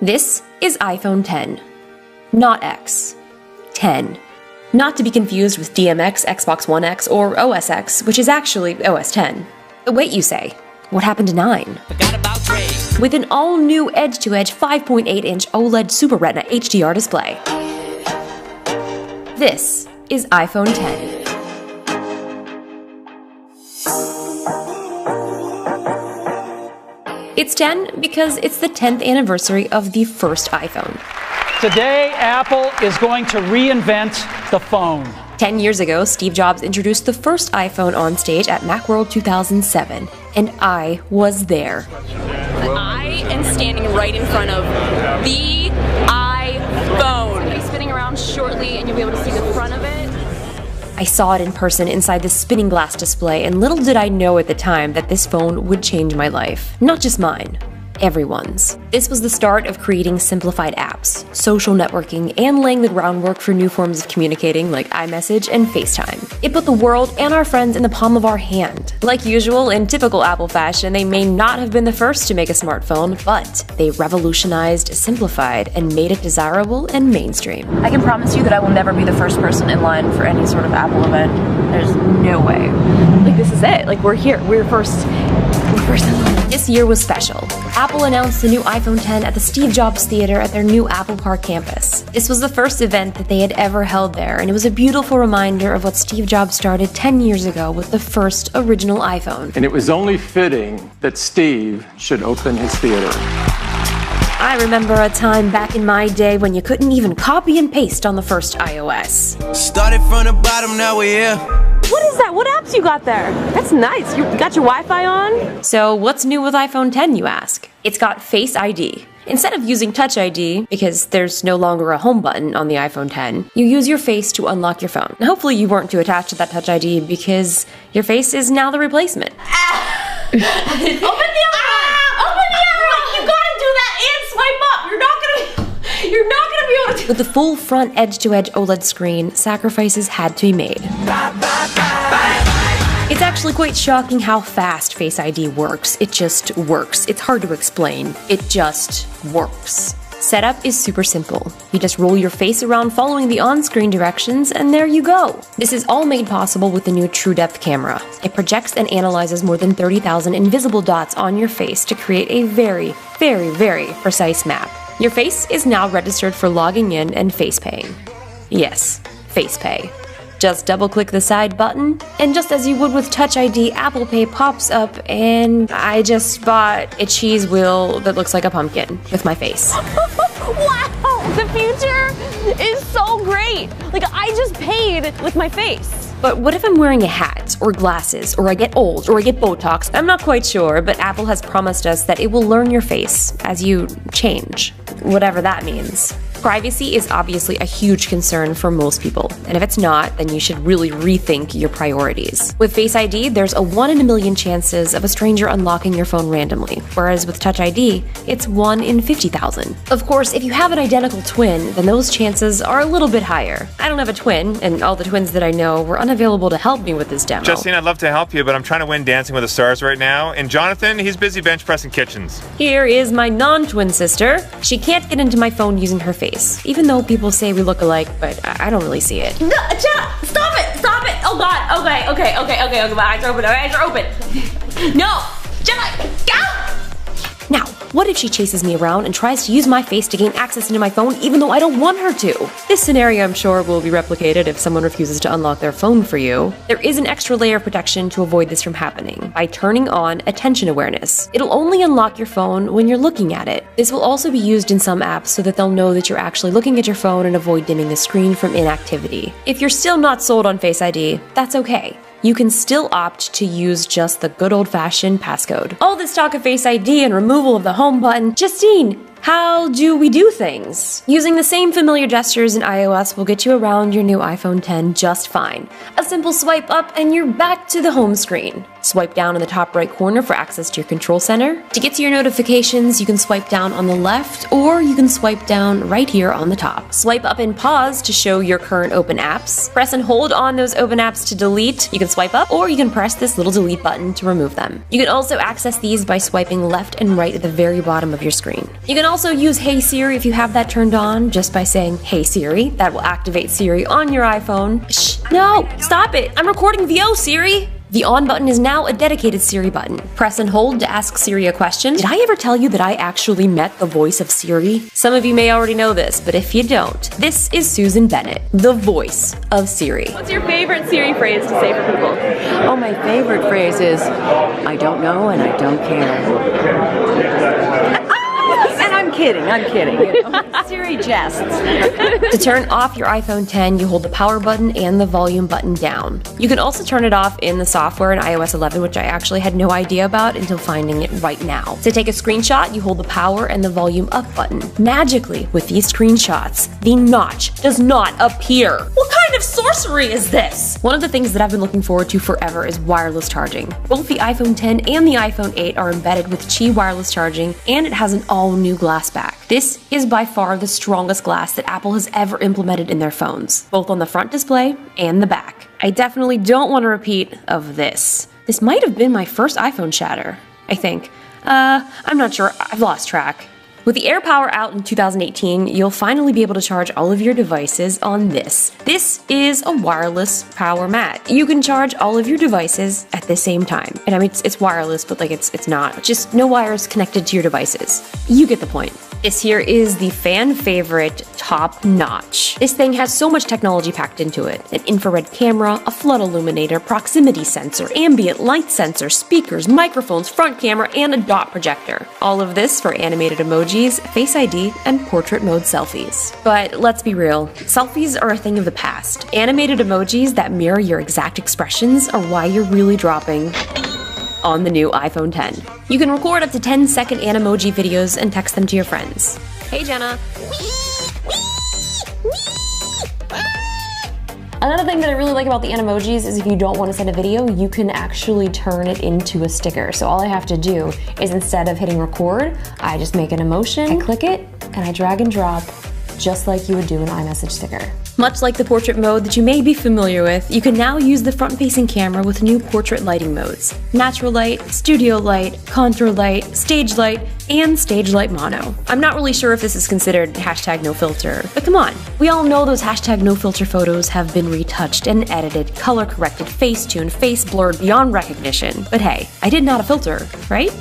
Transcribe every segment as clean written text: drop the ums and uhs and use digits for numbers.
This is iPhone 10. Not X. 10. Not to be confused with DMX, Xbox One X, or OS X, which is actually OS 10. But wait, you say, what happened to 9? With an all-new edge-to-edge 5.8-inch OLED Super Retina HDR display. This is iPhone 10. It's 10 because it's the 10th anniversary of the first iPhone. Today, Apple is going to reinvent the phone. 10 years ago, Steve Jobs introduced the first iPhone on stage at Macworld 2007, and I was there. I am standing right in front of the iPhone. It'll be spinning around shortly, and you'll be able to see the front of it. I saw it in person inside the spinning glass display, and little did I know at the time that this phone would change my life. Not just mine. Everyone's. This was the start of creating simplified apps, social networking, and laying the groundwork for new forms of communicating like iMessage and FaceTime. It put the world and our friends in the palm of our hand. Like usual, in typical Apple fashion, they may not have been the first to make a smartphone, but they revolutionized, simplified, and made it desirable and mainstream. I can promise you that I will never be the first person in line for any sort of Apple event. There's no way. Like, this is it. Like, we're here. We're first in line. This year was special. Apple announced the new iPhone 10 at the Steve Jobs Theater at their new Apple Park campus. This was the first event that they had ever held there, and it was a beautiful reminder of what Steve Jobs started 10 years ago with the first original iPhone. And it was only fitting that Steve should open his theater. I remember a time back in my day when you couldn't even copy and paste on the first iOS. Started from the bottom, now we're here. What is that? What apps you got there? That's nice. You got your Wi-Fi on? So what's new with iPhone 10, you ask? It's got Face ID. Instead of using Touch ID, because there's no longer a home button on the iPhone 10, you use your face to unlock your phone. And hopefully you weren't too attached to that Touch ID because your face is now the replacement. Open the other one! Open the other one! You gotta do that and swipe up! You're not gonna be able to. With the full front edge-to-edge OLED screen, sacrifices had to be made. It's actually quite shocking how fast Face ID works. It just works. It's hard to explain. It just works. Setup is super simple. You just roll your face around following the on-screen directions, and there you go. This is all made possible with the new True Depth camera. It projects and analyzes more than 30,000 invisible dots on your face to create a very, very, very precise map. Your face is now registered for logging in and face paying. Yes, face pay. Just double-click the side button, and just as you would with Touch ID, Apple Pay pops up, and I just bought a cheese wheel that looks like a pumpkin with my face. Wow! The future is so great! Like, I just paid with my face. But what if I'm wearing a hat, or glasses, or I get old, or I get Botox? I'm not quite sure, but Apple has promised us that it will learn your face as you change, whatever that means. Privacy is obviously a huge concern for most people, and if it's not, then you should really rethink your priorities. With Face ID, there's a 1 in a million chances of a stranger unlocking your phone randomly, whereas with Touch ID, it's 1 in 50,000. Of course, if you have an identical twin, then those chances are a little bit higher. I don't have a twin, and all the twins that I know were unavailable to help me with this demo. Justine, I'd love to help you, but I'm trying to win Dancing with the Stars right now, and Jonathan, he's busy bench pressing kitchens. Here is my non-twin sister. She can't get into my phone using her face, even though people say we look alike, but I don't really see it. No, stop it! Stop it! Oh god, okay, my eyes are open. No! Jenna, go! Now, what if she chases me around and tries to use my face to gain access into my phone even though I don't want her to? This scenario, I'm sure, will be replicated if someone refuses to unlock their phone for you. There is an extra layer of protection to avoid this from happening by turning on attention awareness. It'll only unlock your phone when you're looking at it. This will also be used in some apps so that they'll know that you're actually looking at your phone and avoid dimming the screen from inactivity. If you're still not sold on Face ID, that's okay. You can still opt to use just the good old-fashioned passcode. All this talk of Face ID and removal of the home button, Justine, how do we do things? Using the same familiar gestures in iOS will get you around your new iPhone 10 just fine. A simple swipe up and you're back to the home screen. Swipe down in the top right corner for access to your control center. To get to your notifications, you can swipe down on the left, or you can swipe down right here on the top. Swipe up and pause to show your current open apps. Press and hold on those open apps to delete. You can swipe up, or you can press this little delete button to remove them. You can also access these by swiping left and right at the very bottom of your screen. You can also also use Hey Siri if you have that turned on, just by saying Hey Siri. That will activate Siri on your iPhone. Shh, no, stop it. I'm recording VO, Siri. The on button is now a dedicated Siri button. Press and hold to ask Siri a question. Did I ever tell you that I actually met the voice of Siri? Some of you may already know this, but if you don't, this is Susan Bennett, the voice of Siri. What's your favorite Siri phrase to say for people? Oh, my favorite phrase is, I don't know and I don't care. I'm kidding. You know? Siri jests. To turn off your iPhone 10, you hold the power button and the volume button down. You can also turn it off in the software in iOS 11, which I actually had no idea about until finding it right now. To take a screenshot, you hold the power and the volume up button. Magically, with these screenshots, the notch does not appear. What kind of sorcery is this? One of the things that I've been looking forward to forever is wireless charging. Both the iPhone 10 and the iPhone 8 are embedded with Qi wireless charging, and it has an all-new glass back. This is by far the strongest glass that Apple has ever implemented in their phones, both on the front display and the back. I definitely don't want a repeat of this. This might have been my first iPhone shatter, I think. I'm not sure, I've lost track. With the AirPower out in 2018, you'll finally be able to charge all of your devices on this. This is a wireless power mat. You can charge all of your devices at the same time. And I mean, it's wireless, but like it's not. Just no wires connected to your devices. You get the point. This here is the fan favorite top notch. This thing has so much technology packed into it. An infrared camera, a flood illuminator, proximity sensor, ambient light sensor, speakers, microphones, front camera, and a dot projector. All of this for animated emojis, Face ID, and portrait mode selfies. But let's be real, selfies are a thing of the past. Animated emojis that mirror your exact expressions are why you're really dropping on the new iPhone 10. You can record up to 10-second Animoji videos and text them to your friends. Hey Jenna. Another thing that I really like about the Animojis is if you don't want to send a video, you can actually turn it into a sticker. So all I have to do is instead of hitting record, I just make an emotion, I click it, and I drag and drop, just like you would do an iMessage sticker. Much like the portrait mode that you may be familiar with, you can now use the front-facing camera with new portrait lighting modes. Natural light, studio light, contour light, stage light, and stage light mono. I'm not really sure if this is considered hashtag no filter, but come on. We all know those hashtag no filter photos have been retouched and edited, color corrected, face tuned, face blurred beyond recognition. But hey, I didn't add a filter, right?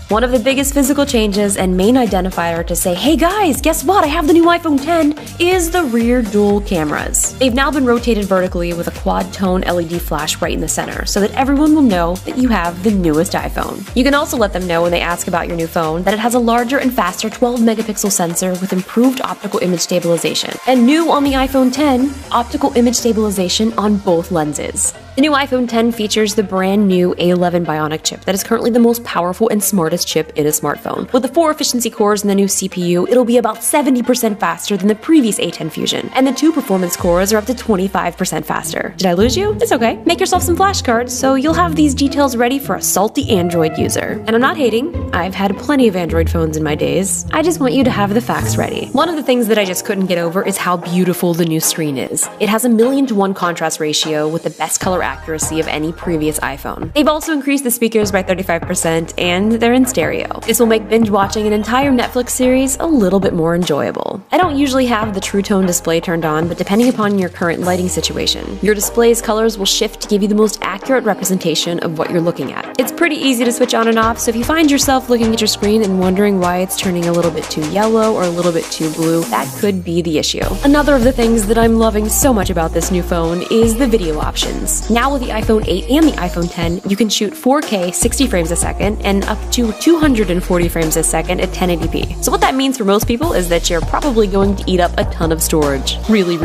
One of the biggest physical changes and main identifier to say, hey guys, guess what, I have the new iPhone 10, is the rear dual cameras. They've now been rotated vertically with a quad tone LED flash right in the center, so that everyone will know that you have the newest iPhone. You can also let them know when they ask about your new phone that it has a larger and faster 12 megapixel sensor with improved optical image stabilization. And new on the iPhone 10, optical image stabilization on both lenses. The new iPhone 10 features the brand new A11 Bionic chip that is currently the most powerful and smartest chip in a smartphone. With the 4 efficiency cores and the new CPU, it'll be about 70% faster than the previous A10 Fusion, and the 2 performance cores are up to 25% faster. Did I lose you? It's okay. Make yourself some flashcards so you'll have these details ready for a salty Android user. And I'm not hating. I've had plenty of Android phones in my days. I just want you to have the facts ready. One of the things that I just couldn't get over is how beautiful the new screen is. It has a 1,000,000:1 contrast ratio with the best color accuracy of any previous iPhone. They've also increased the speakers by 35%, and they're in stereo. This will make binge watching an entire Netflix series a little bit more enjoyable. I don't usually have the True Tone display turned on, but depending upon your current lighting situation, your display's colors will shift to give you the most accurate representation of what you're looking at. It's pretty easy to switch on and off, so if you find yourself looking at your screen and wondering why it's turning a little bit too yellow or a little bit too blue, that could be the issue. Another of the things that I'm loving so much about this new phone is the video options. Now with the iPhone 8 and the iPhone 10, you can shoot 4K 60 frames a second and up to 240 frames a second at 1080p. So what that means for most people is that you're probably going to eat up a ton of storage really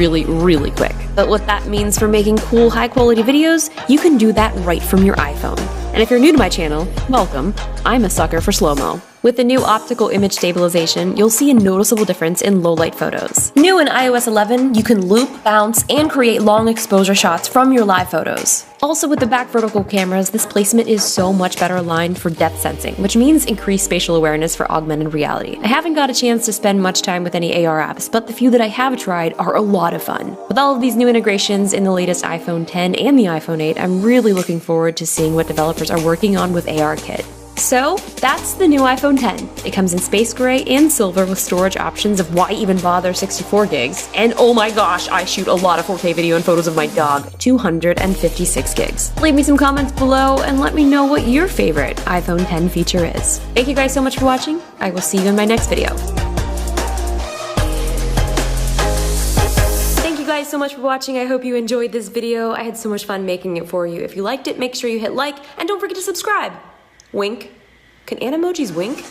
quick. But what that means for making cool, high-quality videos, you can do that right from your iPhone. And if you're new to my channel, welcome. I'm a sucker for slow-mo. With the new optical image stabilization, you'll see a noticeable difference in low-light photos. New in iOS 11, you can loop, bounce, and create long exposure shots from your live photos. Also with the back vertical cameras, this placement is so much better aligned for depth sensing, which means increased spatial awareness for augmented reality. I haven't got a chance to spend much time with any AR apps, but the few that I have tried are a lot of fun. With all of these new integrations in the latest iPhone 10 and the iPhone 8, I'm really looking forward to seeing what developers are working on with ARKit. So that's the new iPhone 10. It comes in space gray and silver with storage options of why even bother 64 gigs. And oh my gosh, I shoot a lot of 4K video and photos of my dog, 256 gigs. Leave me some comments below and let me know what your favorite iPhone 10 feature is. Thank you guys so much for watching. I will see you in my next video. Guys, so much for watching. I hope you enjoyed this video. I had so much fun making it for you. If you liked it, make sure you hit like and don't forget to subscribe. Wink. Can animojis wink?